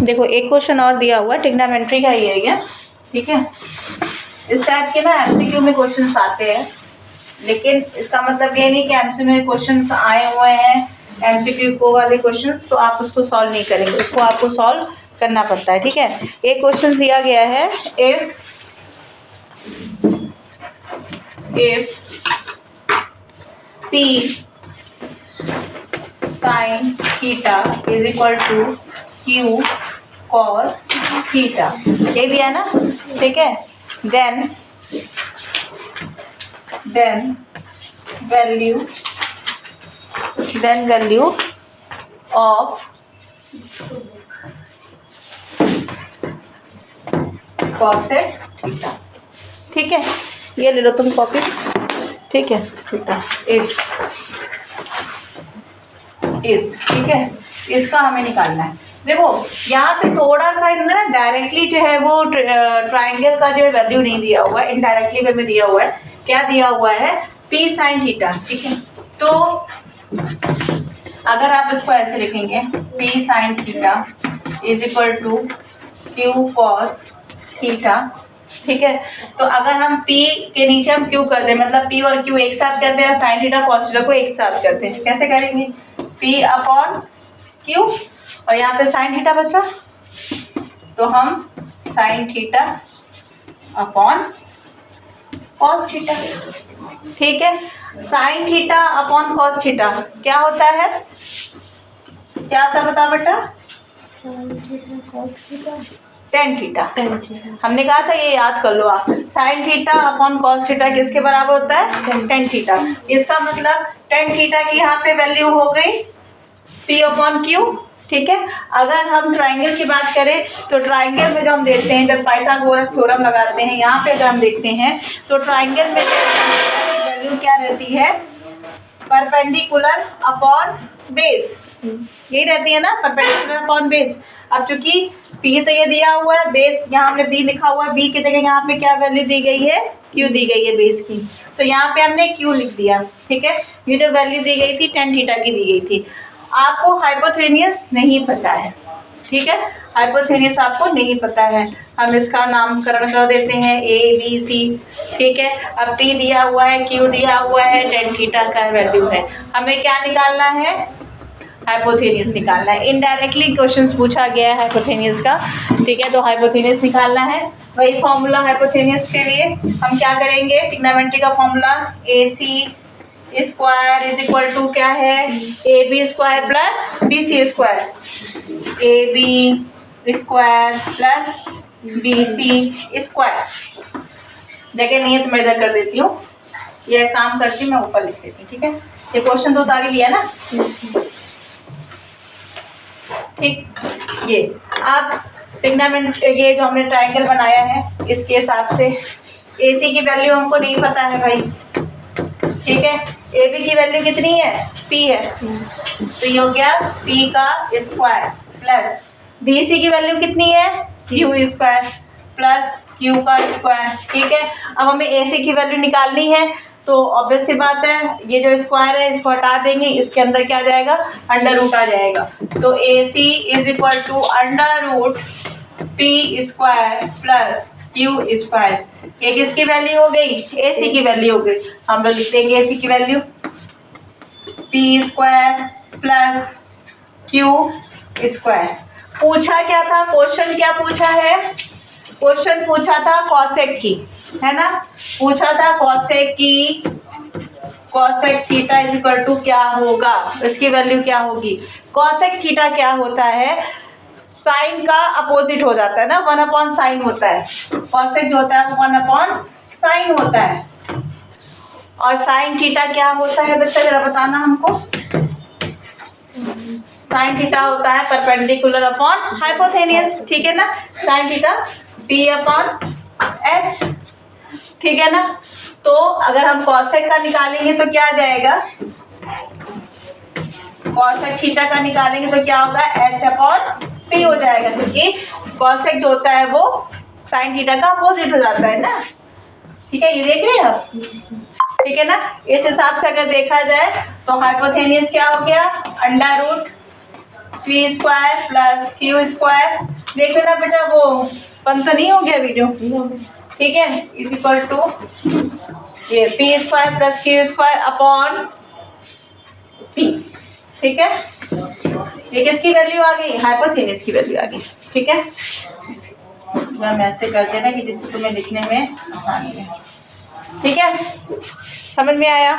देखो एक क्वेश्चन और दिया हुआ है, ट्रिग्नोमेट्री का ही है ये, ठीक है। इस टाइप के ना एमसीक्यू में क्वेश्चंस आते हैं, लेकिन इसका मतलब ये नहीं कि एमसीक्यू में क्वेश्चंस आए हुए हैं एमसीक्यू को वाले क्वेश्चंस तो आप उसको सॉल्व नहीं करेंगे, उसको आपको सॉल्व करना पड़ता है, ठीक है। एक क्वेश्चन दिया गया है, if P sin theta is equal to Q cos theta, ये दिया ना, ठीक है। Then value of cosec theta, ठीक है। ये ले लो तुम कॉपी, ठीक है। थीटा इस ठीक है, इसका हमें निकालना है। देखो यहाँ पे थोड़ा सा ना डायरेक्टली जो है वो ट्राइंगल का जो है वैल्यू नहीं दिया हुआ है, इनडायरेक्टली वे में दिया हुआ है। क्या दिया हुआ है? P sin थीटा, ठीक है। तो अगर आप इसको ऐसे लिखेंगे P sin theta is equal to Q cos theta, ठीक है। तो अगर हम P के नीचे हम Q कर दें, मतलब P और Q एक साथ कर दें या sin थीटा cos थीटा को एक साथ कर दें, कैसे करेंगे? P अपॉन Q और यहाँ पे sin थीटा बचा, तो हम sin theta upon cos theta, ठीक है। sin theta upon cos theta क्या होता है? क्या आता है बता बेटा? tan theta. हमने कहा था ये याद कर लो आप, sin theta upon cos theta किसके बराबर होता है? tan theta. इसका मतलब tan थीटा की यहाँ पे वैल्यू हो गई P अपॉन Q, ठीक है। अगर हम ट्राइंगल की बात करें तो ट्राइंगल में जो हम देखते हैं जब पाइथागोरस थ्योरम लगाते हैं, यहाँ पे जब हम देखते हैं तो ट्राइंगल में वैल्यू क्या रहती है? परपेंडिकुलर अपॉन बेस, यही रहती है ना, परपेंडिकुलर अपॉन बेस। अब चूंकि P तो ये दिया हुआ है, बेस यहाँ हमने B लिखा हुआ है, B की जगह यहाँ पे क्या वैल्यू दी गई है? Q दी गई है बेस की, तो यहाँ पे हमने Q लिख दिया, ठीक है। ये जो वैल्यू दी गई थी tan थीटा की दी गई थी। आपको हाइपोथेनियस नहीं पता है, ठीक है। हाइपोथेनियस आपको नहीं पता है, हम इसका नामकरण कर देते हैं ABC, ठीक है। अब P दिया हुआ है, Q दिया हुआ है, tan थीटा का वैल्यू है, हमें क्या निकालना है? हाइपोथेनियस निकालना है। इनडायरेक्टली क्वेश्चंस पूछा गया है हाइपोथेनियस का, ठीक है। तो हाइपोथेनियस निकालना है, वही फॉर्मूला हाइपोथेनियस के लिए हम क्या करेंगे? ट्रिग्नोमेट्री का formula AC square is equal to क्या है? AB square plus BC square, AB square plus BC square. जगह नहीं है तो मैं इधर कर देती हूँ, ये काम करती हूँ, मैं ऊपर लिख देती हूँ, ठीक है। ये क्वेश्चन तो उतार ही लिया ना, ठीक। ये अब ट्रिग्नोमेट्री, ये जो हमने ट्राइंगल बनाया है इसके हिसाब से AC की वैल्यू हमको नहीं पता है भाई, ठीक है। AB की वैल्यू कितनी है? P है, तो ये हो गया P का स्क्वायर प्लस BC की वैल्यू कितनी है? Q स्क्वायर प्लस Q का स्क्वायर, ठीक है। अब हमें AC की वैल्यू निकालनी है, तो ऑब्वियस सी बात है ये जो स्क्वायर है इसको हटा देंगे, इसके अंदर क्या जाएगा? अंडर रूट आ जाएगा। तो AC is equal to under root P square plus Q square. ये किसकी वैल्यू हो गई? AC की वैल्यू हो गई। हम लोग लिख देंगे AC की value P square plus Q square. पूछा क्या था? क्वेश्चन क्या पूछा है? क्वेश्चन पूछा था कॉसेक की, है ना। पूछा था कॉसेक की, cosec theta is equal to क्या होगा? इसकी वैल्यू क्या होगी? कॉसेक थीटा क्या होता है? साइन का अपोजिट हो जाता है ना, 1 अपॉन साइन होता है। कॉसेक जो होता है 1 अपॉन साइन होता है। और साइन थीटा क्या होता है बच्चा, जरा बताना हमको। साइन थीटा होता है परपेंडिकुलर अपॉन हाइपोथेनियस, ठीक है ना। Sine theta P upon H, ठीक है ना। तो अगर हम कॉसेक का निकालेंगे तो क्या आ जाएगा? कॉसेक थीटा का निकालेंगे तो क्या होगा? H अपॉन P हो जाएगा, क्योंकि कॉसेक जो होता है वो साइन थीटा का अपोजिट हो जाता है ना, ठीक है। ये देख रहे हैं आप, ठीक है ना। इस हिसाब से अगर देखा जाए तो हाइपोथेनियस क्या हो गया? Under root P square plus Q square, देख लेना बेटा वो बंद तो नहीं हो गया वीडियो, ठीक है, इज इक्वल टू ये P square plus Q square upon P, ठीक है। ये किसकी वैल्यू आ गई, हाइपोथेनस की वैल्यू आ गई, ठीक है। हम ऐसे कर देना कि जिससे तुम्हें लिखने में आसानी है, ठीक है, समझ में आया।